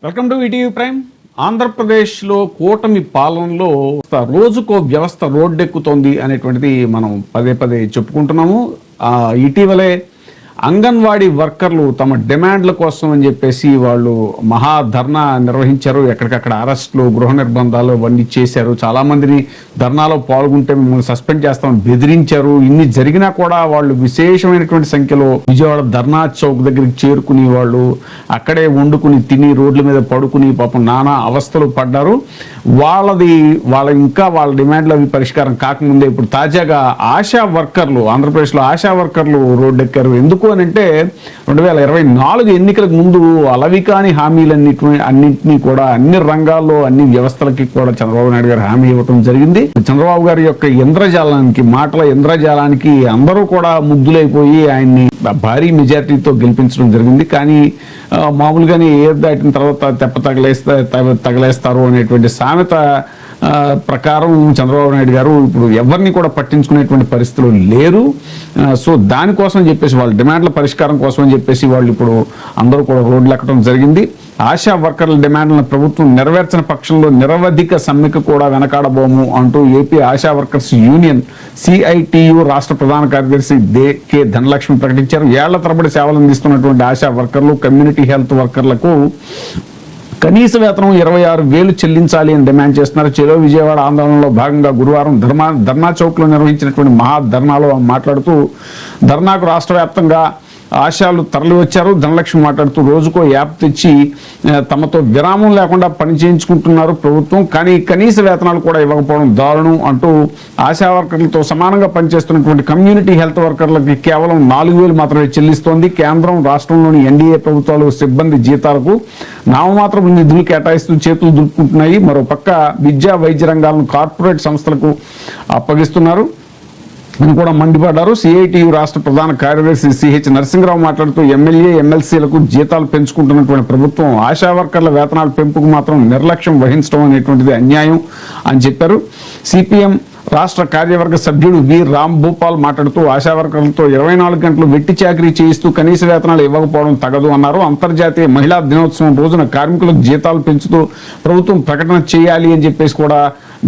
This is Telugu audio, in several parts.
Welcome to ETV prime. ఆంధ్రప్రదేశ్లో కూటమి పాలనలో రోజుకో వ్యవస్థ రోడ్డెక్కుతోంది అనేటువంటిది మనం పదే పదే చెప్పుకుంటున్నాము. ఇటీవలే అంగన్వాడీ వర్కర్లు తమ డిమాండ్ల కోసం అని చెప్పేసి వాళ్ళు మహా ధర్నా నిర్వహించారు. ఎక్కడికక్కడ అరెస్టులు, గృహ నిర్బంధాలు అవన్నీ చేశారు. చాలామందిని ధర్నాలో పాల్గొంటే మిమ్మల్ని సస్పెండ్ చేస్తామని బెదిరించారు. ఇన్ని జరిగినా కూడా వాళ్ళు విశేషమైనటువంటి సంఖ్యలో విజయవాడ ధర్నా చౌక్ దగ్గరికి చేరుకుని వాళ్ళు అక్కడే వండుకుని తిని రోడ్ల మీద పడుకుని పాపం నానా అవస్థలు పడ్డారు. వాళ్ళ డిమాండ్లు అవి పరిష్కారం కాకముందే ఇప్పుడు తాజాగా ఆశా వర్కర్లు, ఆంధ్రప్రదేశ్లో ఆశా వర్కర్లు రోడ్డెక్కారు. ఎందుకు అని అంటే 2024 ఎన్నికలకు ముందు అలవికాని హామీలన్నింటినీ కూడా అన్ని రంగాల్లో అన్ని వ్యవస్థలకి కూడా చంద్రబాబు నాయుడు గారు హామీ ఇవ్వటం జరిగింది. చంద్రబాబు గారి యొక్క మాటల ఇంద్రజాలానికి అందరూ కూడా ముగ్ధులైపోయి ఆయన్ని భారీ మెజారిటీతో గెలిపించడం జరిగింది. కానీ మామూలుగానే ఏర్ దాటిన తర్వాత తెప్ప తగలేస్తారు అనేటువంటి సామెత ప్రకారం చంద్రబాబు నాయుడు గారు ఇప్పుడు ఎవరిని కూడా పట్టించుకునేటువంటి పరిస్థితులు లేరు. సో దానికోసం చెప్పేసి వాళ్ళ డిమాండ్ల పరిష్కారం కోసం అని చెప్పేసి వాళ్ళు ఇప్పుడు అందరూ కూడా రోడ్లు ఎక్కడం జరిగింది. ఆశా వర్కర్ల డిమాండ్లను ప్రభుత్వం నెరవేర్చిన పక్షంలో నిరవధిక సమ్మెకు కూడా వెనకాడబోము అంటూ AP ASHA workers union CITU రాష్ట్ర ప్రధాన కార్యదర్శి కె ధనలక్ష్మి ప్రకటించారు. ఏళ్ల తరబడి సేవలు అందిస్తున్నటువంటి ఆశా వర్కర్లు, కమ్యూనిటీ హెల్త్ వర్కర్లకు కనీస వేతనం 26,000 చెల్లించాలి అని డిమాండ్ చేస్తున్నారు. చెలో విజయవాడ ఆందోళనలో భాగంగా గురువారం ధర్నా చౌక్లో నిర్వహించినటువంటి మహా ధర్నాలో మాట్లాడుతూ ధర్నాకు రాష్ట్ర వ్యాప్తంగా ఆశాలు తరలి వచ్చారు. ధనలక్ష్మి మాట్లాడుతూ రోజుకో యాప్ తెచ్చి తమతో విరామం లేకుండా పని చేయించుకుంటున్నారు ప్రభుత్వం, కానీ కనీస వేతనాలు కూడా ఇవ్వకపోవడం దారుణం అంటూ ఆశా వర్కర్లతో సమానంగా పనిచేస్తున్నటువంటి కమ్యూనిటీ హెల్త్ వర్కర్లకి కేవలం 4,000 మాత్రమే చెల్లిస్తోంది. కేంద్రం, రాష్ట్రంలోని NDA ప్రభుత్వాలు సిబ్బంది జీతాలకు నామమాత్రం నిధులు కేటాయిస్తూ చేతులు దులుపుకుంటున్నాయి. మరోపక్క విద్యా, వైద్య రంగాలను కార్పొరేట్ సంస్థలకు అప్పగిస్తున్నారు అని కూడా మండిపడ్డారు. CITU రాష్ట్ర ప్రధాన కార్యదర్శి CH నరసింహరావు మాట్లాడుతూ ఎమ్మెల్యే, MLCలకు జీతాలు పెంచుకుంటున్నటువంటి ప్రభుత్వం ఆశా వర్కర్ల వేతనాల పెంపుకు మాత్రం నిర్లక్ష్యం వహించడం అనేటువంటిది అన్యాయం అని చెప్పారు. CPM రాష్ట్ర కార్యవర్గ సభ్యుడు వి రామ్ భూపాల్ మాట్లాడుతూ ఆశా వర్కర్లతో 24 గంటలు వెట్టి చాకరీ చేయిస్తూ కనీస వేతనాలు ఇవ్వకపోవడం తగదు అన్నారు. అంతర్జాతీయ మహిళా దినోత్సవం రోజున కార్మికులకు జీతాలు పెంచుతూ ప్రభుత్వం ప్రకటన చేయాలి అని చెప్పేసి కూడా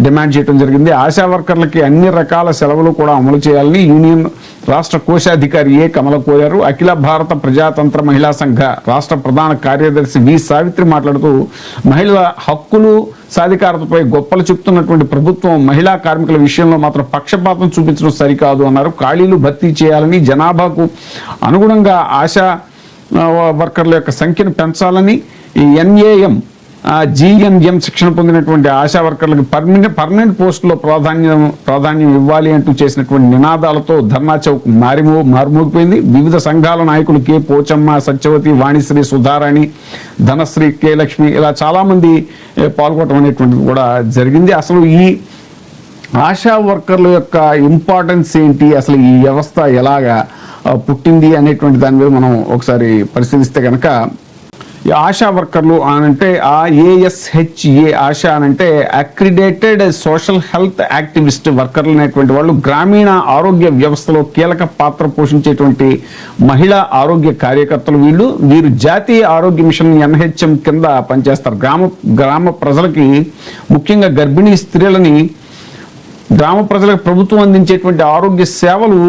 డిమాండ్ చేయడం జరిగింది. ఆశా వర్కర్లకి అన్ని రకాల సెలవులు కూడా అమలు చేయాలని యూనియన్ రాష్ట్ర కోశాధికారి ఏ కమల కోరారు. అఖిల భారత ప్రజాతంత్ర మహిళా సంఘ రాష్ట్ర ప్రధాన కార్యదర్శి వి సావిత్రి మాట్లాడుతూ మహిళల హక్కులు, సాధికారతపై గొప్పలు చెప్తున్నటువంటి ప్రభుత్వం మహిళా కార్మికుల విషయంలో మాత్రం పక్షపాతం చూపించడం సరికాదు అన్నారు. ఖాళీలు భర్తీ చేయాలని, జనాభాకు అనుగుణంగా ఆశా వర్కర్ల యొక్క సంఖ్యను పెంచాలని, NAM GNM శిక్షణ పొందినటువంటి ఆశా వర్కర్లకు పర్మనెంట్ పోస్టులో ప్రాధాన్యం ఇవ్వాలి అంటూ చేసినటువంటి నినాదాలతో ధర్నా చౌక్ మారుమోగిపోయింది. వివిధ సంఘాల నాయకులు కె పోచమ్మ, సత్యవతి, వాణిశ్రీ, సుధారాణి, ధనశ్రీ, కె లక్ష్మి ఇలా చాలా మంది పాల్గొనడం అనేటువంటిది కూడా జరిగింది. అసలు ఈ ఆశా వర్కర్ల యొక్క ఇంపార్టెన్స్ ఏంటి, అసలు ఈ వ్యవస్థ ఎలాగా పుట్టింది అనేటువంటి దాని మీద మనం ఒకసారి పరిశీలిస్తే కనుక ఆశా వర్కర్లు అనంటే ASHA ఆశా అనంటే అక్రిడేటెడ్ సోషల్ హెల్త్ యాక్టివిస్ట్ వర్కర్లు అనేటువంటి వాళ్ళు గ్రామీణ ఆరోగ్య వ్యవస్థలో కీలక పాత్ర పోషించేటువంటి మహిళా ఆరోగ్య కార్యకర్తలు. వీరు జాతీయ ఆరోగ్య మిషన్ NHM కింద పనిచేస్తారు. గ్రామ ప్రజలకి, ముఖ్యంగా గర్భిణీ స్త్రీలని, గ్రామ ప్రజలకు ప్రభుత్వం అందించేటువంటి ఆరోగ్య సేవలు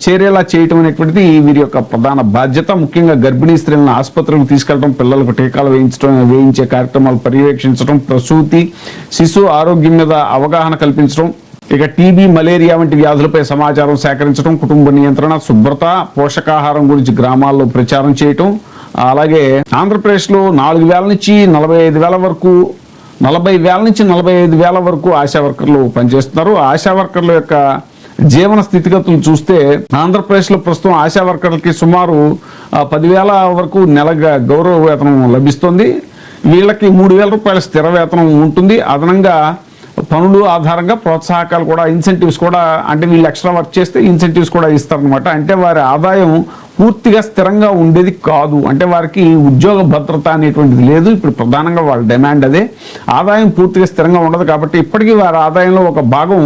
చేరేలా చేయటం అనేటువంటిది వీరి యొక్క ప్రధాన బాధ్యత. ముఖ్యంగా గర్భిణీ స్త్రీలను ఆసుపత్రులకు తీసుకెళ్లడం, పిల్లలకు టీకాలు వేయించే కార్యక్రమాలు పర్యవేక్షించడం, ప్రసూతి, శిశు ఆరోగ్యం మీద అవగాహన కల్పించడం, ఇక TB, మలేరియా వంటి వ్యాధులపై సమాచారం సేకరించడం, కుటుంబ నియంత్రణ, శుభ్రత, పోషకాహారం గురించి గ్రామాల్లో ప్రచారం చేయటం. అలాగే ఆంధ్రప్రదేశ్లో 4,000 నుంచి 45,000 వరకు ఆశా వర్కర్లు పనిచేస్తున్నారు. ఆశా వర్కర్ల యొక్క జీవన స్థితిగతులు చూస్తే ఆంధ్రప్రదేశ్లో ప్రస్తుతం ఆశా వర్కర్లకి సుమారు 10,000 వరకు నెలగా గౌరవ వేతనం లభిస్తుంది. వీళ్ళకి 3,000 రూపాయల స్థిర వేతనం ఉంటుంది. అదనంగా పనులు ఆధారంగా ప్రోత్సాహకాలు కూడా, ఇన్సెంటివ్స్ కూడా, అంటే వీళ్ళు ఎక్స్ట్రా వర్క్ చేస్తే ఇన్సెంటివ్స్ కూడా ఇస్తారనమాట. అంటే వారి ఆదాయం పూర్తిగా స్థిరంగా ఉండేది కాదు, అంటే వారికి ఉద్యోగ భద్రత అనేటువంటిది లేదు. ఇప్పుడు ప్రధానంగా వాళ్ళ డిమాండ్ అదే. ఆదాయం పూర్తిగా స్థిరంగా ఉండదు కాబట్టి ఇప్పటికీ వారి ఆదాయంలో ఒక భాగం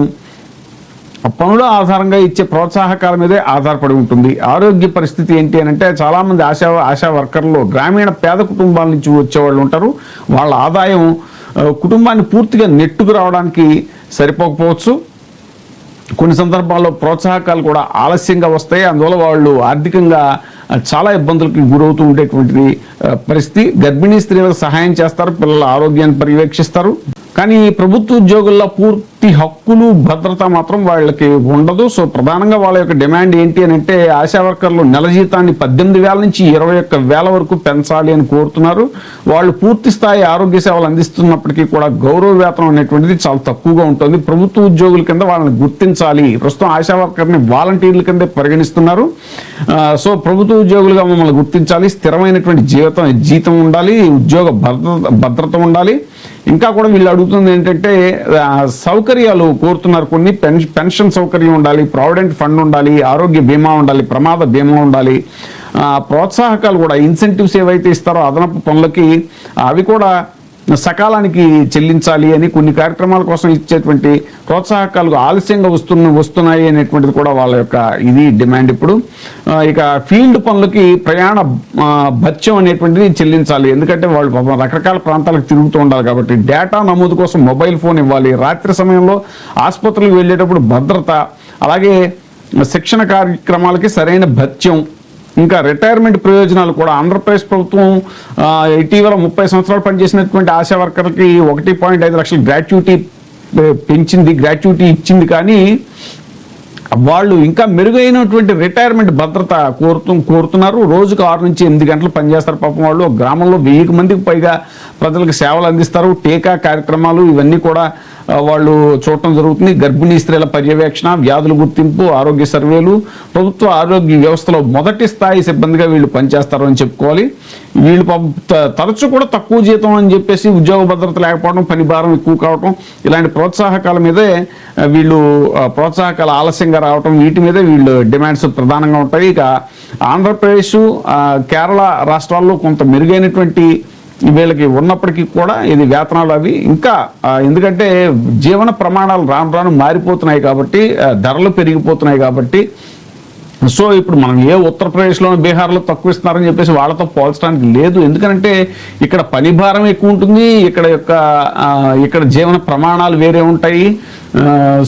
పనుల ఆధారంగా ఇచ్చే ప్రోత్సాహకాల మీదే ఆధారపడి ఉంటుంది. ఆరోగ్య పరిస్థితి ఏంటి అని అంటే చాలామంది ఆశా వర్కర్లు గ్రామీణ పేద కుటుంబాల నుంచి వచ్చేవాళ్ళు ఉంటారు. వాళ్ళ ఆదాయం కుటుంబాన్ని పూర్తిగా నెట్టుకు రావడానికి సరిపోకపోవచ్చు. కొన్ని సందర్భాల్లో ప్రోత్సాహకాలు కూడా ఆలస్యంగా వస్తాయి. అందువల్ల వాళ్ళు ఆర్థికంగా చాలా ఇబ్బందులకు గురవుతూ ఉండేటువంటి పరిస్థితి. గర్భిణీ స్త్రీలకు సహాయం చేస్తారు, పిల్లల ఆరోగ్యాన్ని పర్యవేక్షిస్తారు. కానీ ప్రభుత్వ ఉద్యోగుల్లో పూర్తి హక్కులు భద్రత మాత్రం వాళ్ళకి ఉండదు. సో ప్రధానంగా వాళ్ళ యొక్క డిమాండ్ ఏంటి అని అంటే ఆశా వర్కర్లు నెల జీతాన్ని 18,000 నుంచి 21,000 వరకు పెంచాలి అని కోరుతున్నారు. వాళ్ళు పూర్తి స్థాయి ఆరోగ్య సేవలు అందిస్తున్నప్పటికీ కూడా గౌరవ వేతనం అనేటువంటిది చాలా తక్కువగా ఉంటుంది. ప్రభుత్వ ఉద్యోగుల కింద వాళ్ళని గుర్తించాలి. ప్రస్తుతం ఆశా వర్కర్ని వాలంటీర్ల కింద పరిగణిస్తున్నారు. సో ప్రభుత్వ ఉద్యోగులుగా మమ్మల్ని గుర్తించాలి, స్థిరమైనటువంటి జీతం ఉండాలి, ఉద్యోగ భద్రత ఉండాలి. ఇంకా కూడా వీళ్ళు అడుగుతుంది ఏంటంటే సౌకర్యాలు కోరుతున్నారు. కొన్ని పెన్షన్ సౌకర్యం ఉండాలి, ప్రావిడెంట్ ఫండ్ ఉండాలి, ఆరోగ్య బీమా ఉండాలి, ప్రమాద బీమా ఉండాలి, ప్రోత్సాహకాలు కూడా ఇన్సెంటివ్స్ ఏవైతే ఇస్తారో అదనపు పనులకి అవి కూడా సకాలానికి చెల్లించాలి అని, కొన్ని కార్యక్రమాల కోసం ఇచ్చేటువంటి ప్రోత్సాహకాలు ఆలస్యంగా వస్తున్నాయి అనేటువంటిది కూడా వాళ్ళ యొక్క ఇది డిమాండ్. ఇప్పుడు ఇక ఫీల్డ్ పనులకి ప్రయాణ భత్యం అనేటువంటిది చెల్లించాలి. ఎందుకంటే వాళ్ళు రకరకాల ప్రాంతాలకు తిరుగుతూ ఉండాలి కాబట్టి డేటా నమోదు కోసం మొబైల్ ఫోన్ ఇవ్వాలి. రాత్రి సమయంలో ఆసుపత్రులకు వెళ్ళేటప్పుడు భద్రత, అలాగే శిక్షణ కార్యక్రమాలకి సరైన భత్యం, ఇంకా రిటైర్మెంట్ ప్రయోజనాలు కూడా. ఆంధ్రప్రదేశ్ ప్రభుత్వం ఇటీవల 30 సంవత్సరాలు పనిచేసినటువంటి ఆశా వర్కర్లకి 1.5 లక్షల గ్రాట్యుటీ పెంచింది, గ్రాట్యుటీ ఇచ్చింది. కానీ వాళ్ళు ఇంకా మెరుగైనటువంటి రిటైర్మెంట్ భద్రత కోరుతున్నారు. రోజుకు 6 నుంచి 8 గంటలు పనిచేస్తారు. పాపం వాళ్ళు గ్రామంలో 1000 మందికి పైగా ప్రజలకు సేవలు అందిస్తారు. టీకా కార్యక్రమాలు ఇవన్నీ కూడా వాళ్ళు చూడటం జరుగుతుంది. గర్భిణీ స్త్రీల పర్యవేక్షణ, వ్యాధుల గుర్తింపు, ఆరోగ్య సర్వేలు, ప్రభుత్వ ఆరోగ్య వ్యవస్థలో మొదటి స్థాయి సిబ్బందిగా వీళ్ళు పనిచేస్తారు అని చెప్పుకోవాలి. వీళ్ళు తరచు కూడా తక్కువ జీతం అని చెప్పేసి ఉద్యోగ భద్రత లేకపోవడం, పని భారం ఎక్కువ కావటం, ఇలాంటి ప్రోత్సాహకాల మీదే వీళ్ళు ప్రోత్సాహకాలు ఆలస్యంగా రావటం, వీటి మీదే వీళ్ళు డిమాండ్స్ ప్రధానంగా ఉంటాయి. ఇక ఆంధ్రప్రదేశ్, కేరళ రాష్ట్రాల్లో కొంత మెరుగైనటువంటి వీళ్ళకి ఉన్నప్పటికీ కూడా ఇది వేతనాలు అవి ఇంకా ఎందుకంటే జీవన ప్రమాణాలు రాను రాను మారిపోతున్నాయి కాబట్టి, ధరలు పెరిగిపోతున్నాయి కాబట్టి. సో ఇప్పుడు మనం ఉత్తరప్రదేశ్లో బీహార్లో తక్కువ ఇస్తున్నారని చెప్పేసి వాళ్ళతో పోల్చడానికి లేదు. ఎందుకంటే ఇక్కడ పని భారం ఎక్కువ ఉంటుంది, ఇక్కడ జీవన ప్రమాణాలు వేరే ఉంటాయి.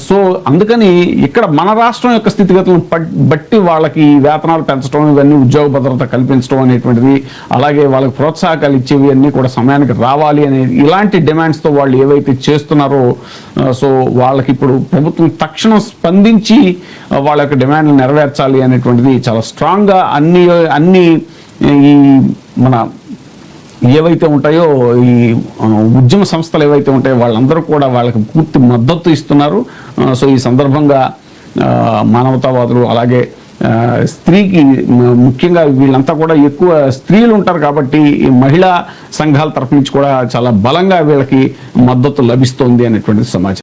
సో అందుకని ఇక్కడ మన రాష్ట్రం యొక్క స్థితిగతులను బట్టి వాళ్ళకి వేతనాలు పెంచడం, ఇవన్నీ ఉద్యోగ భద్రత కల్పించడం అనేటువంటిది, అలాగే వాళ్ళకి ప్రోత్సాహకాలు ఇచ్చేవి అన్నీ కూడా సమయానికి రావాలి అనే ఇలాంటి డిమాండ్స్తో వాళ్ళు ఏవైతే చేస్తున్నారో సో వాళ్ళకి ఇప్పుడు ప్రభుత్వం తక్షణం స్పందించి వాళ్ళ యొక్క డిమాండ్లు నెరవేర్చాలి అనేటువంటిది చాలా స్ట్రాంగ్గా అన్ని ఈ మన ఏవైతే ఉంటాయో ఈ ఉద్యమ సంస్థలు ఏవైతే ఉంటాయో వాళ్ళందరూ కూడా వాళ్ళకి పూర్తి మద్దతు ఇస్తున్నారు. సో ఈ సందర్భంగా మానవతావాదులు, అలాగే స్త్రీకి ముఖ్యంగా వీళ్ళంతా కూడా ఎక్కువ స్త్రీలు ఉంటారు కాబట్టి ఈ మహిళా సంఘాల తరఫు నుంచి కూడా చాలా బలంగా వీళ్ళకి మద్దతు లభిస్తోంది అనేటువంటి సమాచారం.